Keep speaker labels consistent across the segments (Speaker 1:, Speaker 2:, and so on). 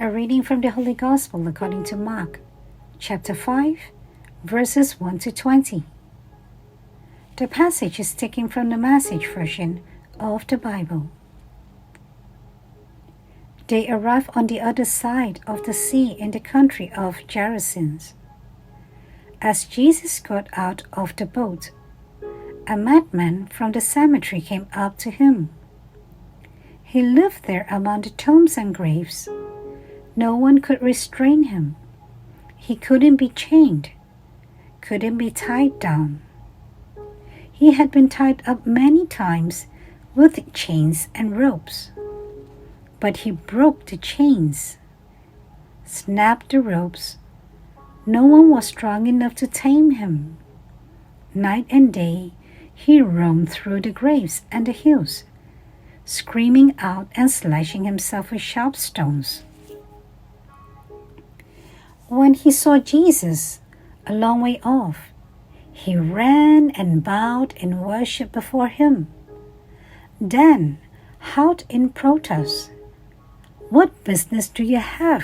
Speaker 1: A reading from the Holy Gospel according to Mark, chapter 5, verses 1 to 20. The passage is taken from the Message version of the Bible. They arrived on the other side of the sea in the country of Gerasenes. As Jesus got out of the boat, a madman from the cemetery came up to him. He lived there among the tombs and graves. No one could restrain him. He couldn't be chained, couldn't be tied down. He had been tied up many times with chains and ropes. But he broke the chains, snapped the ropes. No one was strong enough to tame him. Night and day, he roamed through the graves and the hills, screaming out and slashing himself with sharp stones. When he saw Jesus a long way off, he ran and bowed in worship before him. Then howled in protest, "What business do you have,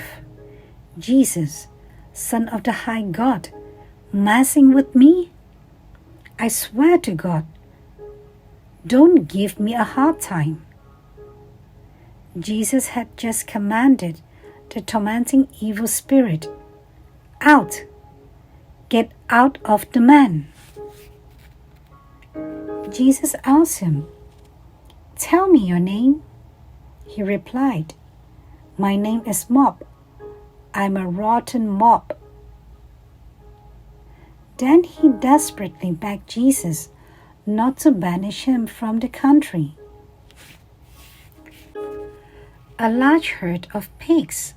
Speaker 1: Jesus, Son of the High God, messing with me? I swear to God, don't give me a hard time." Jesus had just commanded the tormenting evil spirit, "Out! Get out of the man." Jesus asked him, "Tell me your name." He replied, "My name is Mob. I'm a rotten mob." Then he desperately begged Jesus not to banish him from the country. A large herd of pigs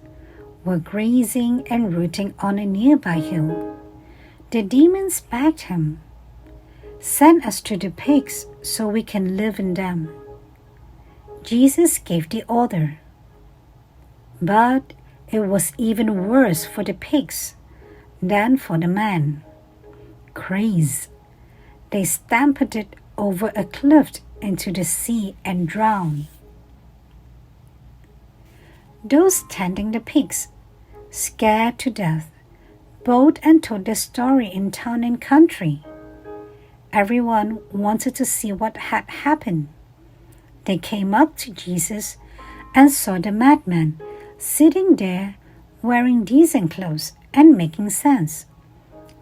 Speaker 1: were grazing and rooting on a nearby hill. The demons begged him, "Send us to the pigs so we can live in them." Jesus gave the order. But it was even worse for the pigs than for the man. Crazed, they stampeded over a cliff into the sea and drowned. Those tending the pigs, scared to death, bowed and told their story in town and country. Everyone wanted to see what had happened. They came up to Jesus and saw the madman sitting there wearing decent clothes and making sense,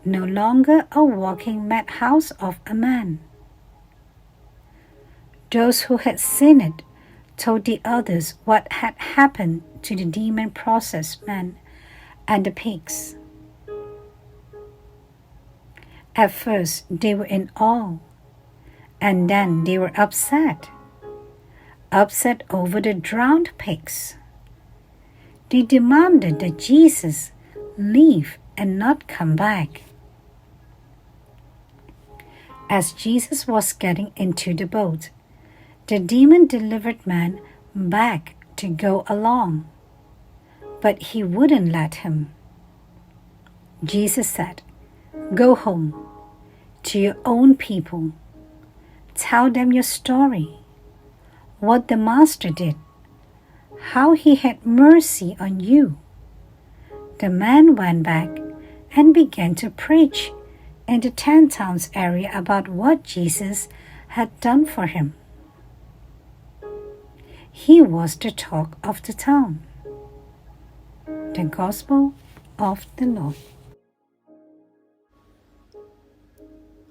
Speaker 1: no longer a walking madhouse of a man. Those who had seen it told the others what had happened to the demon-possessed man and the pigs. At first they were in awe, and then they were upset over the drowned pigs. They demanded that Jesus leave and not come back. As Jesus was getting into the boat, the demon-delivered man begged to go along, but he wouldn't let him. Jesus said, "Go home to your own people. Tell them your story, what the Master did, how he had mercy on you." The man went back and began to preach in the 10 towns area about what Jesus had done for him. He was the talk of the town. The Gospel of the Lord.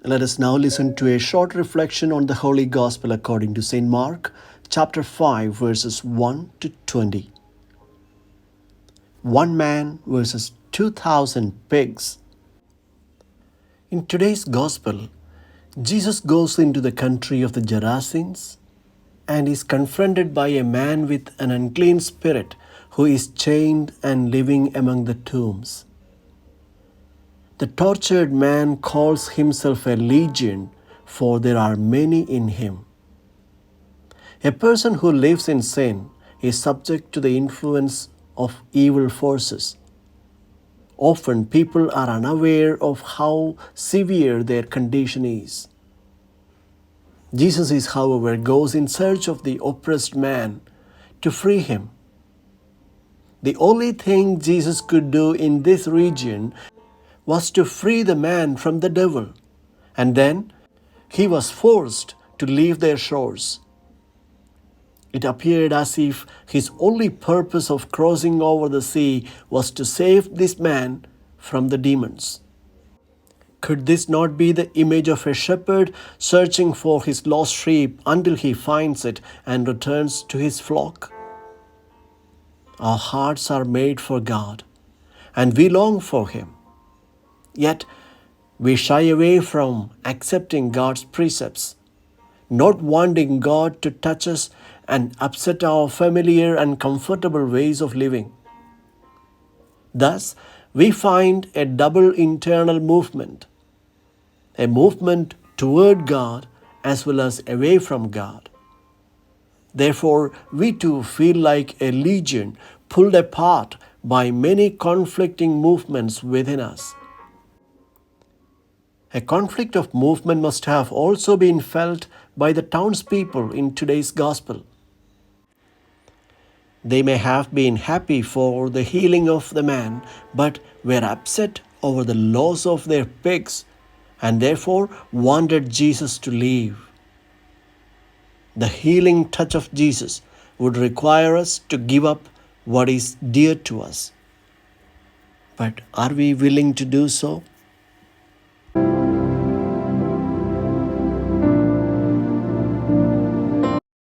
Speaker 2: Let us now listen to a short reflection on the Holy Gospel according to St. Mark, chapter 5, verses 1 to 20. One man versus 2,000 pigs. In today's Gospel, Jesus goes into the country of the Gerasenes and is confronted by a man with an unclean spirit who is chained and living among the tombs. The tortured man calls himself a legion, for there are many in him. A person who lives in sin is subject to the influence of evil forces. Often people are unaware of how severe their condition is. Jesus, however, goes in search of the oppressed man to free him. The only thing Jesus could do in this region was to free the man from the devil, and then he was forced to leave their shores. It appeared as if his only purpose of crossing over the sea was to save this man from the demons. Could this not be the image of a shepherd searching for his lost sheep until he finds it and returns to his flock? Our hearts are made for God, and we long for Him. Yet, we shy away from accepting God's precepts, not wanting God to touch us and upset our familiar and comfortable ways of living. Thus, we find a double internal movement, a movement toward God as well as away from God. Therefore, we too feel like a legion pulled apart by many conflicting movements within us. A conflict of movement must have also been felt by the townspeople in today's gospel. They may have been happy for the healing of the man, but were upset over the loss of their pigs and therefore wanted Jesus to leave. The healing touch of Jesus would require us to give up what is dear to us. But are we willing to do so?